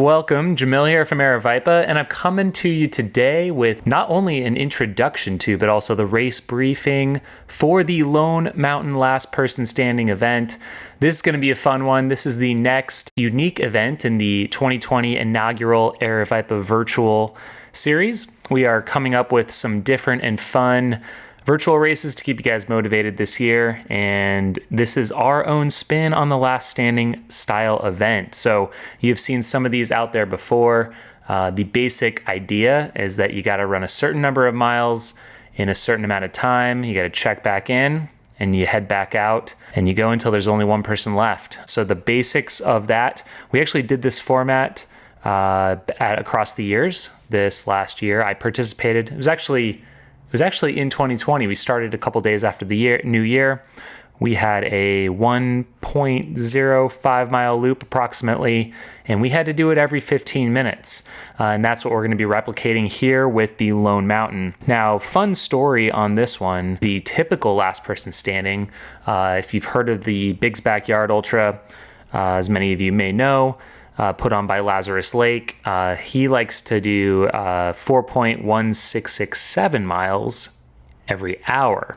Welcome, Jamil here from Aravaipa, and I'm coming to you today with not only an introduction to, but also the race briefing for the Lone Mountain Last Person Standing event. This is going to be a fun one. This is the next unique event in the 2020 inaugural Aravaipa virtual series. We are coming up with some different and fun virtual races to keep you guys motivated this year, and this is our own spin on the last standing style event. So you've seen some of these out there before. The basic idea is that you got to run a certain number of miles in a certain amount of time. You got to check back in and you head back out and you go until there's only one person left. So the basics of that, we actually did this format across the years. This last year I participated. It was actually in 2020. We started a couple days after the new year. We had a 1.05 mile loop approximately, and we had to do it every 15 minutes. And that's what we're going to be replicating here with the Lone Mountain. Now, fun story on this one, the typical last person standing, if you've heard of the Big's Backyard Ultra, as many of you may know, put on by Lazarus Lake. He likes to do 4.1667 miles every hour.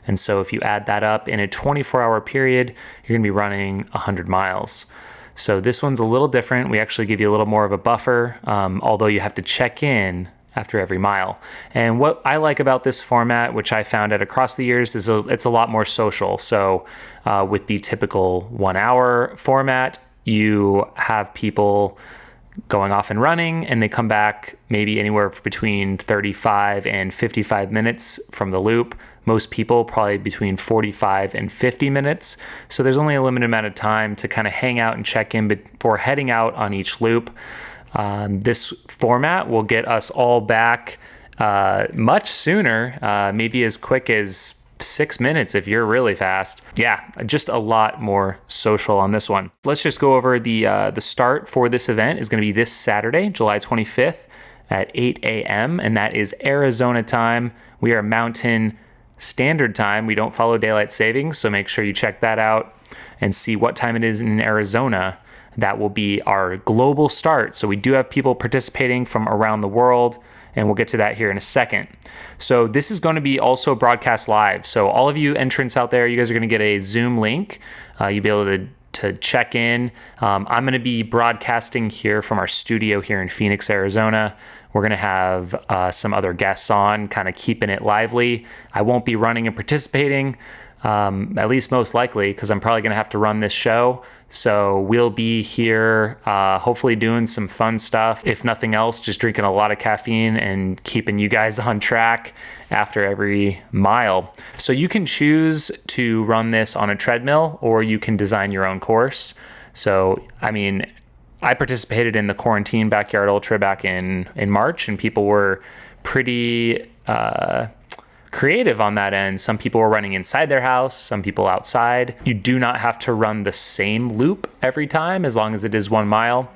And so if you add that up in a 24-hour period, you're going to be running 100 miles. So this one's a little different. We actually give you a little more of a buffer, although you have to check in after every mile. And what I like about this format, which I found out across the years, is it's a lot more social. So with the typical 1 hour format, you have people going off and running, and they come back maybe anywhere between 35 and 55 minutes from the loop. Most people probably between 45 and 50 minutes. So there's only a limited amount of time to kind of hang out and check in before heading out on each loop. This format will get us all back much sooner, maybe as quick as 6 minutes if you're really fast. Yeah, just a lot more social on this one. Let's just go over the start for this event is going to be this Saturday, July 25th at 8 a.m. and that is Arizona time. We are Mountain Standard Time. We don't follow daylight savings, so make sure you check that out and see what time it is in Arizona. That will be our global start. So we do have people participating from around the world, and we'll get to that here in a second. So this is going to be also broadcast live. So all of you entrants out there, you guys are going to get a Zoom link. You'll be able to check in. I'm going to be broadcasting here from our studio here in Phoenix, Arizona. We're going to have some other guests on, kind of keeping it lively. I won't be running and participating, at least most likely, because I'm probably going to have to run this show. So we'll be here hopefully doing some fun stuff. If nothing else, just drinking a lot of caffeine and keeping you guys on track after every mile. So you can choose to run this on a treadmill, or you can design your own course. So, I mean, I participated in the Quarantine Backyard Ultra back in March, and people were pretty creative on that end. Some people were running inside their house, some people outside. You do not have to run the same loop every time, as long as it is 1 mile.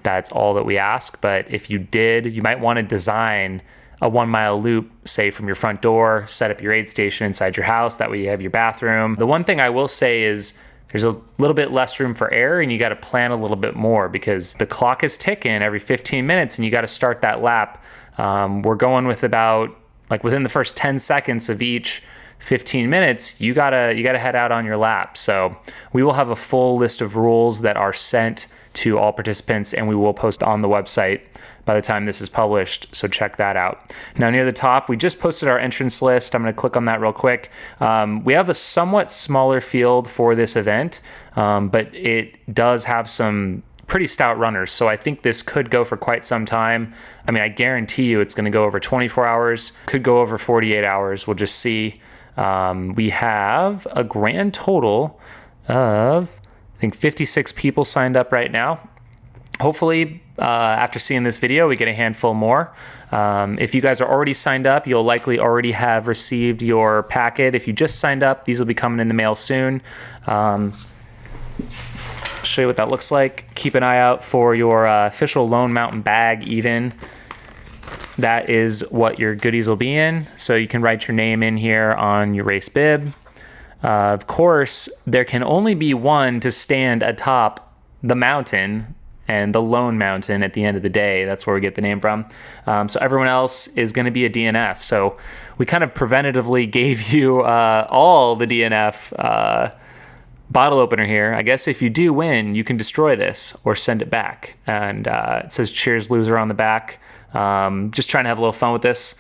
That's all that we ask. But if you did, you might want to design a 1 mile loop, say from your front door, set up your aid station inside your house. That way you have your bathroom. The one thing I will say is there's a little bit less room for error, and you got to plan a little bit more because the clock is ticking every 15 minutes and you got to start that lap. We're going with about, like, within the first 10 seconds of each 15 minutes, you gotta head out on your lap. So we will have a full list of rules that are sent to all participants, and we will post on the website by the time this is published, so check that out. Now, near the top, we just posted our entrance list. I'm going to click on that real quick. We have a somewhat smaller field for this event, but it does have some pretty stout runners, so I think this could go for quite some time. I mean, I guarantee you it's going to go over 24 hours, could go over 48 hours. We'll just see. We have a grand total of, I think, 56 people signed up right now. Hopefully, after seeing this video, we get a handful more. If you guys are already signed up, you'll likely already have received your packet. If you just signed up, these will be coming in the mail soon. Show you what that looks like. Keep an eye out for your official Lone Mountain bag even. That is what your goodies will be in. So you can write your name in here on your race bib. Of course, there can only be one to stand atop the mountain and the Lone Mountain at the end of the day. That's where we get the name from. So everyone else is going to be a DNF. So we kind of preventatively gave you all the DNF bottle opener here. I guess if you do win, you can destroy this or send it back. And it says cheers loser on the back. Just trying to have a little fun with this.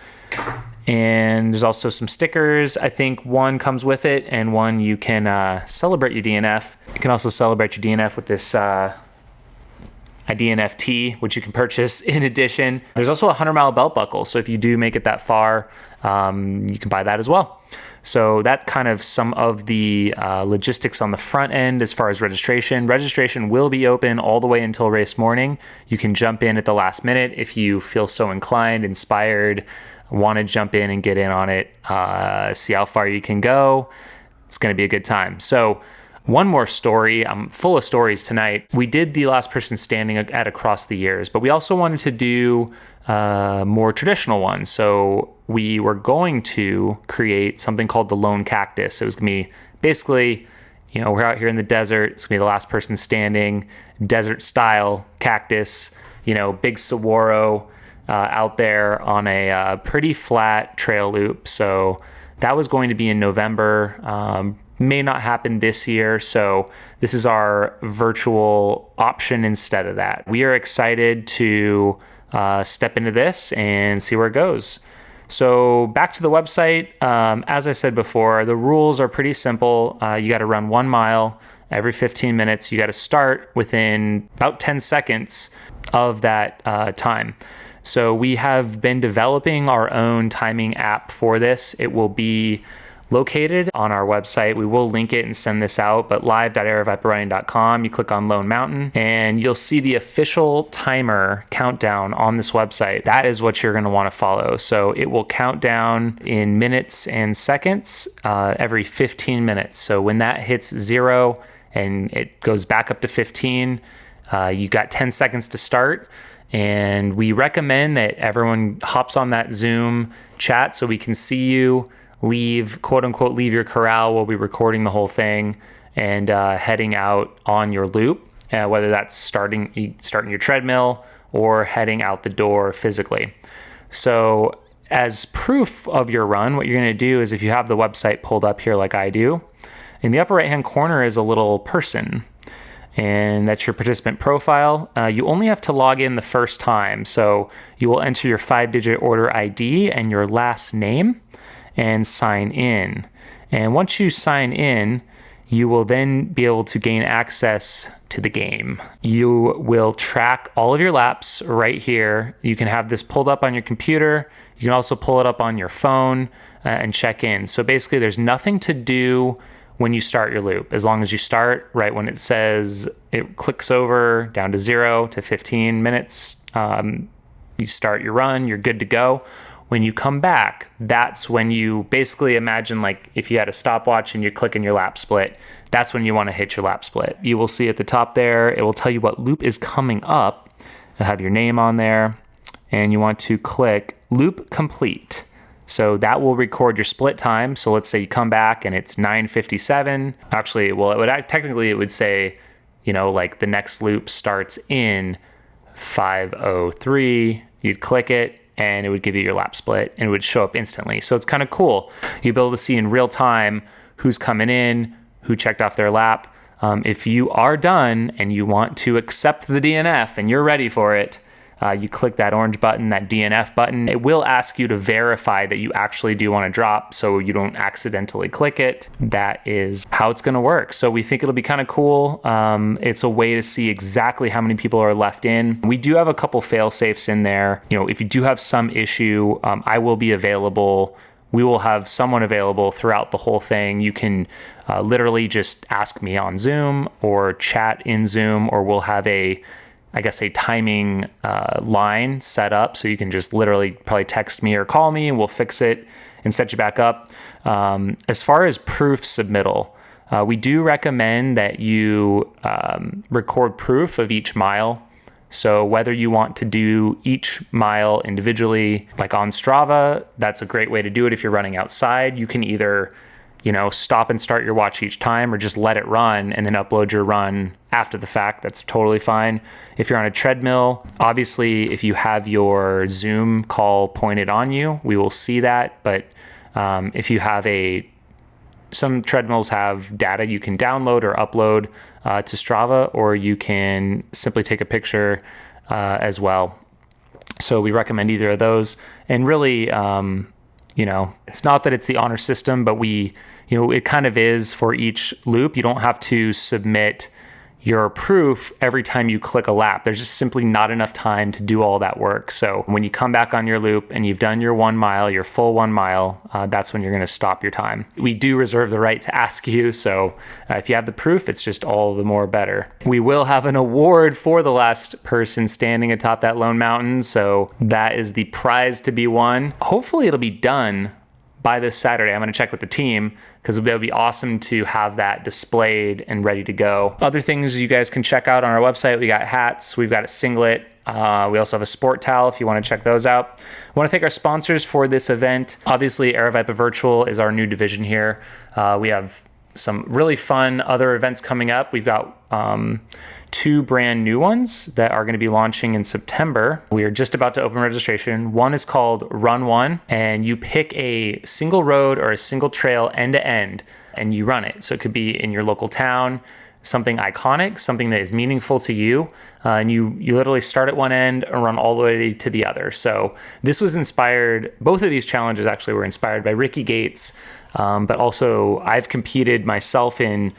And there's also some stickers. I think one comes with it, and one you can celebrate your DNF. You can also celebrate your DNF with this a DNF tee, which you can purchase in addition. There's also a 100-mile belt buckle, so if you do make it that far, you can buy that as well. So that's kind of some of the logistics on the front end as far as registration. Registration will be open all the way until race morning. You can jump in at the last minute if you feel so inclined, inspired, want to jump in and get in on it, see how far you can go. It's going to be a good time. So one more story. I'm full of stories tonight. We did the last person standing at Across the Years, but we also wanted to do more traditional ones. So we were going to create something called the Lone Cactus. It was going to be basically, we're out here in the desert. It's going to be the last person standing, desert style cactus, big saguaro out there on a pretty flat trail loop. So that was going to be in November. May not happen this year. So this is our virtual option instead of that. We are excited to step into this and see where it goes. So back to the website. As I said before, the rules are pretty simple. You got to run 1 mile every 15 minutes. You got to start within about 10 seconds of that time. So we have been developing our own timing app for this. It will be located on our website. We will link it and send this out, but live.aravaiparunning.com, you click on Lone Mountain and you'll see the official timer countdown on this website. That is what you're going to want to follow. So it will count down in minutes and seconds every 15 minutes. So when that hits 0 and it goes back up to 15, you got 10 seconds to start. And we recommend that everyone hops on that Zoom chat so we can see you, quote unquote, leave your corral. We'll be recording the whole thing and heading out on your loop, whether that's starting your treadmill or heading out the door physically. So as proof of your run, what you're going to do is, if you have the website pulled up here like I do, in the upper right hand corner is a little person. And that's your participant profile. You only have to log in the first time. So you will enter your 5-digit order ID and your last name and sign in. And once you sign in, you will then be able to gain access to the game. You will track all of your laps right here. You can have this pulled up on your computer. You can also pull it up on your phone and check in. So basically there's nothing to do when you start your loop. As long as you start right when it says, it clicks over down to 0 to 15 minutes, you start your run, you're good to go. When you come back, that's when you basically imagine like if you had a stopwatch and you're clicking your lap split, that's when you want to hit your lap split. You will see at the top there, it will tell you what loop is coming up. It'll have your name on there, and you want to click loop complete. So that will record your split time. So let's say you come back and it's 9:57. Actually, well, technically it would say, like the next loop starts in 5:03. You'd click it and it would give you your lap split and it would show up instantly. So it's kind of cool. You'll be able to see in real time who's coming in, who checked off their lap. If you are done and you want to accept the DNF and you're ready for it, you click that orange button, that DNF button. It will ask you to verify that you actually do want to drop so you don't accidentally click it. That is how it's going to work. So we think it'll be kind of cool. It's a way to see exactly how many people are left in. We do have a couple fail safes in there. If you do have some issue, I will be available. We will have someone available throughout the whole thing. You can literally just ask me on Zoom or chat in Zoom, or we'll have a timing line set up, so you can just literally probably text me or call me and we'll fix it and set you back up. As far as proof submittal, we do recommend that you record proof of each mile. So whether you want to do each mile individually, like on Strava, that's a great way to do it. If you're running outside, you can either stop and start your watch each time, or just let it run and then upload your run after the fact. That's totally fine. If you're on a treadmill, obviously, if you have your Zoom call pointed on you, we will see that. But if you have some treadmills have data you can download or upload to Strava, or you can simply take a picture as well. So we recommend either of those. And really, it's not that it's the honor system, but it kind of is for each loop. You don't have to submit your proof every time you click a lap. There's just simply not enough time to do all that work. So when you come back on your loop and you've done your 1 mile, your full 1 mile, that's when you're going to stop your time. We do reserve the right to ask you. So if you have the proof, it's just all the more better. We will have an award for the last person standing atop that lone mountain. So that is the prize to be won. Hopefully it'll be done by this Saturday. I'm going to check with the team, because it would be awesome to have that displayed and ready to go. Other things you guys can check out on our website, we got hats, we've got a singlet, we also have a sport towel if you want to check those out. I want to thank our sponsors for this event. Obviously, Aravaipa Virtual is our new division here. We have some really fun other events coming up. We've got 2 brand new ones that are going to be launching in September. We are just about to open registration. One is called Run One, and you pick a single road or a single trail end to end and you run it. So it could be in your local town, something iconic, something that is meaningful to you. And you literally start at one end and run all the way to the other. So this was inspired, both of these challenges actually were inspired by Ricky Gates, but also I've competed myself in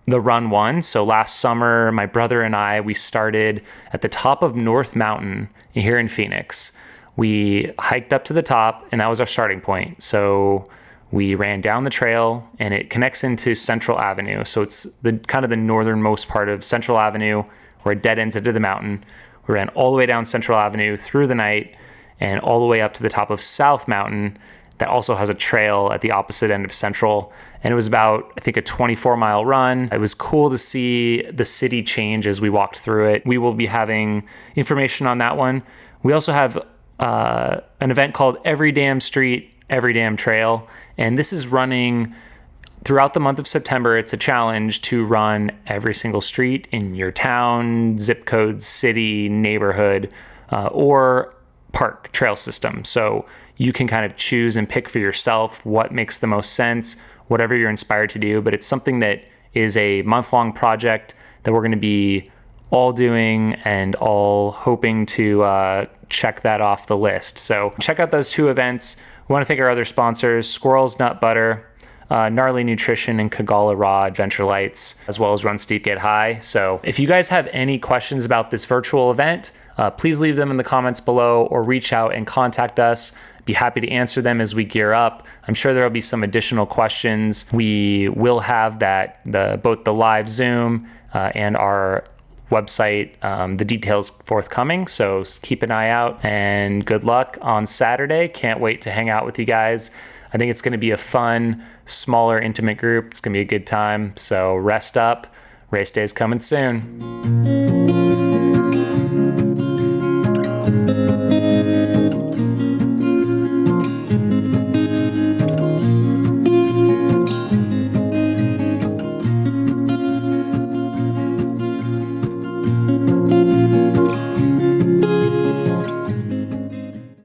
the Run One. So last summer, my brother and I, we started at the top of North Mountain here in Phoenix. We hiked up to the top, and that was our starting point. So we ran down the trail, and it connects into Central Avenue. So it's the kind of the northernmost part of Central Avenue, where it dead ends into the mountain. We ran all the way down Central Avenue through the night and all the way up to the top of South Mountain. That also has a trail at the opposite end of Central. And it was about, I think, a 24-mile run. It was cool to see the city change as we walked through it. We will be having information on that one. We also have an event called Every Damn Street, Every Damn Trail. And this is running throughout the month of September. It's a challenge to run every single street in your town, zip code, city, neighborhood, or park trail system. So you can kind of choose and pick for yourself what makes the most sense, whatever you're inspired to do. But it's something that is a month-long project that we're going to be all doing and all hoping to check that off the list. So check out those 2 events. We want to thank our other sponsors, Squirrels Nut Butter, Gnarly Nutrition, and Kagala Raw Adventure Lights, as well as Run Steep Get High. So if you guys have any questions about this virtual event, please leave them in the comments below or reach out and contact us. Be happy to answer them as we gear up. I'm sure there will be some additional questions. We will have both the live Zoom and our website, the details forthcoming. So keep an eye out, and good luck on Saturday. Can't wait to hang out with you guys. I think it's going to be a fun, smaller, intimate group. It's going to be a good time. So rest up. Race day is coming soon.